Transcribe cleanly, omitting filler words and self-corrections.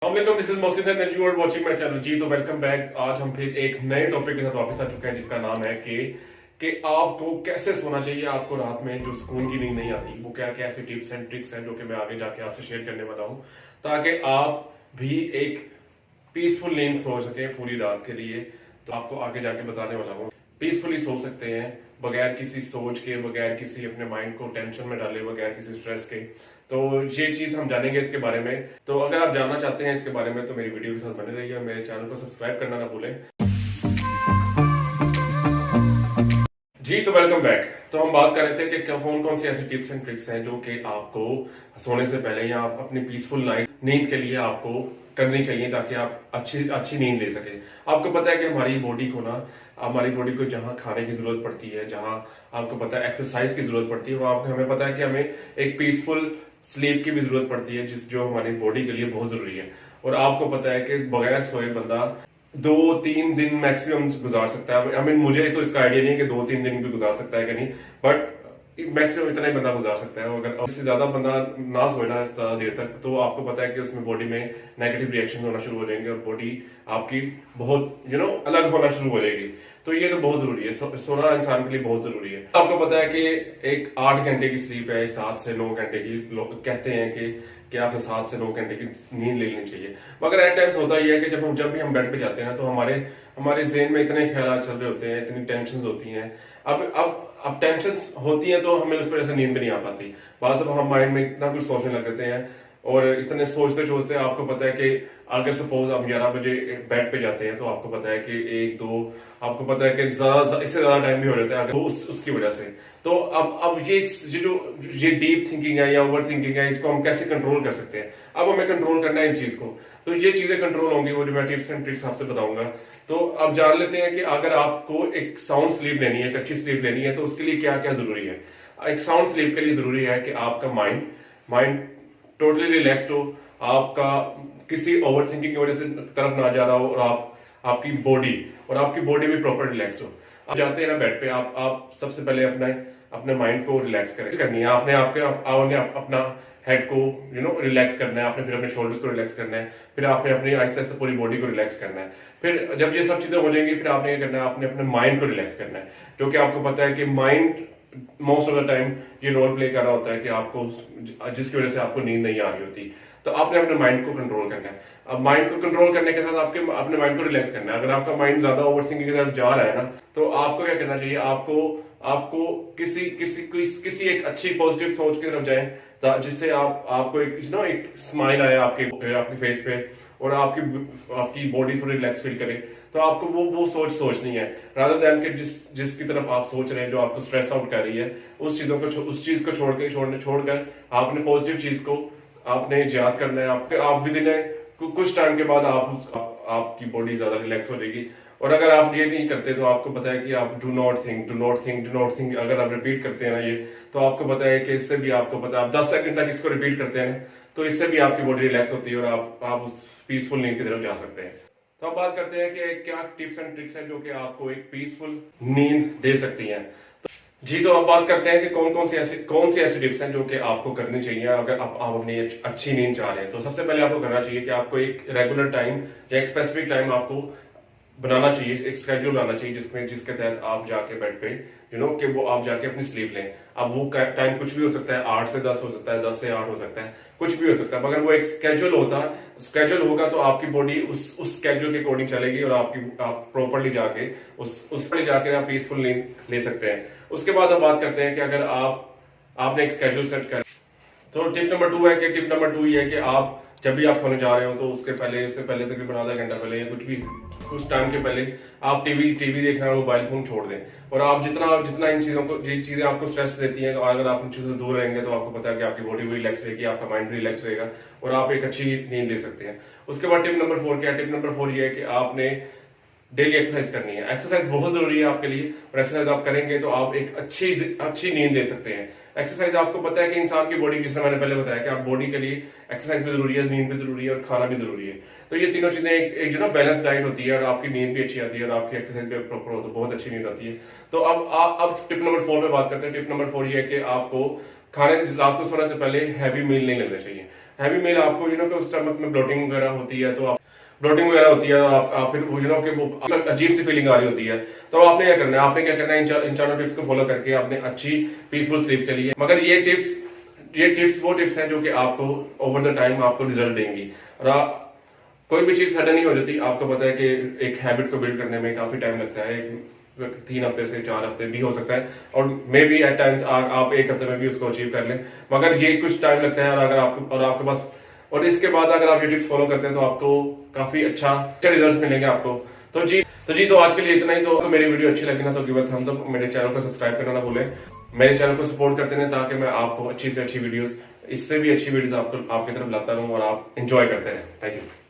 अस्सलामुअलैकुम, this is Mohsin and you are watching my channel. जी तो वेलकम बैक। आज हम फिर एक नए टॉपिक के साथ वापस आ चुके हैं जिसका नाम है कि आपको कैसे सोना चाहिए। आपको रात में जो सुकून की नींद नहीं आती, वो क्या क्या ऐसे टिप्स एंड ट्रिक्स हैं जो कि मैं आगे जाके आपसे शेयर करने वाला हूं, ताकि आप भी एक पीसफुल नींद सो सके पूरी रात के लिए। तो आपको आगे जाके बताने वाला हूँ पीसफुली सो सकते हैं बगैर किसी सोच के, बगैर किसी अपने माइंड को टेंशन में डाले, बगैर किसी स्ट्रेस के। तो ये चीज हम जानेंगे इसके बारे में। तो अगर आप जानना चाहते हैं इसके बारे में तो मेरी वीडियो के साथ बने रहिए और मेरे चैनल को सब्सक्राइब करना ना भूलें। जी तो वेलकम बैक। तो हम बात कर रहे थे कि कौन कौन सी ऐसी टिप्स एंड ट्रिक्स हैं जो कि आपको सोने से पहले या आप अपनी पीसफुल नाइट नींद के लिए आपको करनी चाहिए, ताकि आप अच्छी अच्छी नींद ले सके। आपको पता है कि हमारी बॉडी को जहां खाने की जरूरत पड़ती है, जहां आपको पता है एक्सरसाइज की जरूरत पड़ती है, वहां हमें पता है कि हमें एक पीसफुल स्लीप की भी जरूरत पड़ती है, जो हमारी बॉडी के लिए बहुत जरूरी है। और आपको पता है कि बगैर सोए बंदा 2-3 दिन मैक्सिमम गुजार सकता है। मुझे तो इसका आइडिया नहीं है कि 2-3 दिन भी गुजार सकता है कि नहीं, बट मैक्सिमम इतना ही बंदा गुजार सकता है। अगर उससे ज्यादा बंदा ना सोए ना ज्यादा देर तक, तो आपको पता है कि उसमें बॉडी में नेगेटिव रिएक्शन होना शुरू हो जाएंगे और बॉडी आपकी बहुत अलग होना शुरू हो जाएगी। तो ये तो बहुत जरूरी है, सोना इंसान के लिए बहुत जरूरी है। आपको पता है कि एक 8 घंटे की स्लीप है, 7 से 9 घंटे की। लोग कहते हैं कि आपको 7 से 9 घंटे की नींद ले लेनी चाहिए, मगर एट टाइम्स होता ही है कि जब भी हम बेड पे जाते हैं ना, तो हमारे ज़हन में इतने ख्याल चल रहे होते हैं, इतनी टेंशन होती हैं। अब टेंशन होती हैं तो हमें उस वजह से नींद भी नहीं आ पाती। बाद जब हम माइंड में इतना कुछ सोचने लग जाते हैं और इतने सोचते सोचते आपको पता है कि अगर सपोज आप 11 बजे बेड पे जाते हैं, तो आपको पता है कि 1-2 आपको पता है कि इससे ज्यादा टाइम भी हो जाता है उसकी वजह से। तो अब ये डीप थिंकिंग है या ओवर थिंकिंग है, इसको हम कैसे कंट्रोल कर सकते हैं। अब हमें कंट्रोल करना है इन चीज को। तो ये चीजें कंट्रोल होंगी, वो जो मैं टिप्स एंड ट्रिक्स आपसे बताऊंगा। तो अब जान लेते हैं कि अगर आपको एक साउंड स्लीप लेनी है, एक अच्छी स्लीप लेनी है, तो उसके लिए क्या क्या जरूरी है। एक साउंड स्लीप के लिए जरूरी है कि आपका माइंड टोटली रिलैक्स्ड हो, आपका किसी ओवर थिंकिंग की वजह से तरफ ना जा रहा हो, और आपकी बॉडी भी प्रॉपर रिलैक्स हो। आप जाते हैं ना बेड पे, आप सबसे पहले अपने माइंड को रिलैक्स करनी है। आपने अपना हेड को रिलैक्स करना है, आपने फिर अपने शोल्डर्स को रिलैक्स करना है, फिर आपने अपनी आहिस्ता आहिस्ता पूरी बॉडी को रिलैक्स करना है। फिर जब ये सब चीजें हो जाएंगी, फिर आपने क्या करना है, आपने अपने माइंड को रिलैक्स करना है। जो कि आपको पता है कि mind most of the time ये रोल प्ले कर रहा होता है कि आपको, जिसकी वजह से आपको नींद नहीं आ रही होती। तो आपने अपने माइंड को कंट्रोल करना है। अब माइंड को कंट्रोल करने के साथ अपने माइंड को रिलैक्स करना है। अगर आपका माइंड ज्यादा ओवर थिंकिंग की तरफ जा रहा है ना, तो आपको क्या करना चाहिए, आपको किसी एक अच्छी पॉजिटिव सोच की तरफ जाएं, जिससे आपको एक स्माइल आए आपके फेस पे, और आपकी बॉडी थोड़ी रिलैक्स फील करे। तो आपको वो सोचनी है, रादर देन कि जिसकी तरफ आप सोच रहे हैं, जो आपको स्ट्रेस आउट कर रही है, उस चीज को छोड़कर आपने पॉजिटिव चीज को आपने याद करना है। आप विद इन कुछ टाइम के बाद आपकी बॉडी ज्यादा रिलैक्स हो जाएगी। और अगर आप ये नहीं करते, तो आपको पता है कि आप डू नॉट थिंक अगर आप रिपीट करते हैं ना ये, तो आपको पता है कि इससे भी आपको पता है, आप 10 सेकंड तक इसको रिपीट करते हैं, तो इससे भी आपकी बॉडी रिलैक्स होती है और आप उस पीसफुल नींद की तरफ जा सकते हैं। तो अब बात करते हैं कि क्या टिप्स एंड ट्रिक्स हैं जो कि आपको एक पीसफुल नींद दे सकती हैं। जी तो अब बात करते हैं कि कौन सी ऐसी टिप्स हैं जो कि आपको करनी चाहिए अगर आप अपनी अच्छी नींद चाह रहे हैं। तो सबसे पहले आपको करना चाहिए कि आपको एक रेगुलर टाइम या एक स्पेसिफिक टाइम आपको बनाना चाहिए, एक स्केड्यूल बनाना चाहिए जिसके तहत आप जाके बेड पे कि वो आप जाके अपनी स्लीप लें। अब वो टाइम कुछ भी हो सकता है, 8 से 10 हो सकता है, 10 से 8 हो सकता है, कुछ भी हो सकता है, मगर वो एक स्केड्यूल होगा तो आपकी बॉडी उस स्केड्यूल के अकॉर्डिंग चलेगी और आप प्रॉपरली जाके उस पर जाके आप पीसफुल नींद ले सकते हैं। उसके बाद हम बात करते हैं कि अगर आपने एक स्केड्यूल सेट कर, तो टिप नंबर 2 ये है कि आप जब भी आप सोने जा रहे हो, तो उससे पहले तकरीबन आधा घंटा पहले या कुछ टाइम के पहले आप टीवी देखना, मोबाइल फोन छोड़ दें। और आप जितना इन चीजें आपको स्ट्रेस देती हैं, तो अगर आप इन चीजों से दूर रहेंगे, तो आपको पता है कि आपकी बॉडी भी रिलैक्स रहेगी, आपका माइंड भी रिलैक्स रहेगा और आप एक अच्छी नींद ले सकते हैं। उसके बाद टिप नंबर 4 क्या है? टिप नंबर 4 ये है कि आपने डेली एक्सरसाइज करनी है। एक्सरसाइज बहुत जरूरी है आपके लिए, और एक्सरसाइज आप करेंगे तो आप एक अच्छी नींद ले सकते हैं। एक्सरसाइज आपको पता है कि इंसान की बॉडी, जिसने मैंने पहले बताया कि आप बॉडी के लिए एक्सरसाइज भी जरूरी है, नींद भी जरूरी है और खाना भी जरूरी है। तो ये तीनों चीजें एक बैलेंस डाइट होती है, और आपकी नींद भी अच्छी आती है और आपकी एक्सरसाइज भी प्रॉपर हो तो बहुत अच्छी नींद आती है। तो अब टिप नंबर 4 पे बात करते हैं। टिप नंबर 4 ये है कि आपको रात को सोने से पहले हैवी मील नहीं लेना चाहिए। हैवी मील आपको कि स्टमक में ब्लोटिंग वगैरह होती है, तो आप ब्लोटिंग वगैरह होती है, आप फिर कि वो अजीब सी फीलिंग आ रही होती है, तो आपने क्या करना है, इन चारों टिप्स को फॉलो करके आपने अच्छी पीसफुल स्लीप के लिए, मगर ये टिप्स वो टिप्स हैं जो कि आपको ओवर द टाइम आपको रिजल्ट देंगी। और कोई भी चीज सडन नहीं हो जाती, आपको पता है कि एक हैबिट को बिल्ड करने में काफी टाइम लगता है, 3 हफ्ते से 4 हफ्ते भी हो सकता है, और मे बी एट टाइम्स आप 1 हफ्ते में भी उसको अचीव कर लें, मगर ये कुछ टाइम लगता है। और अगर आपके पास और इसके बाद अगर आप ये टिप्स फॉलो करते हैं तो आपको काफी अच्छे रिजल्ट्स मिलेंगे आपको। तो आज के लिए इतना ही। तो मेरी वीडियो अच्छी लगी ना तो गिव अ थम्स अप, मेरे चैनल को सब्सक्राइब करना ना भूलें, मेरे चैनल को सपोर्ट करते रहें ताकि मैं आपको अच्छी से अच्छी वीडियोस, इससे भी अच्छी वीडियोस आपको आपकी तरफ लाता रहूं और आप एंजॉय करते रहें। Thank you.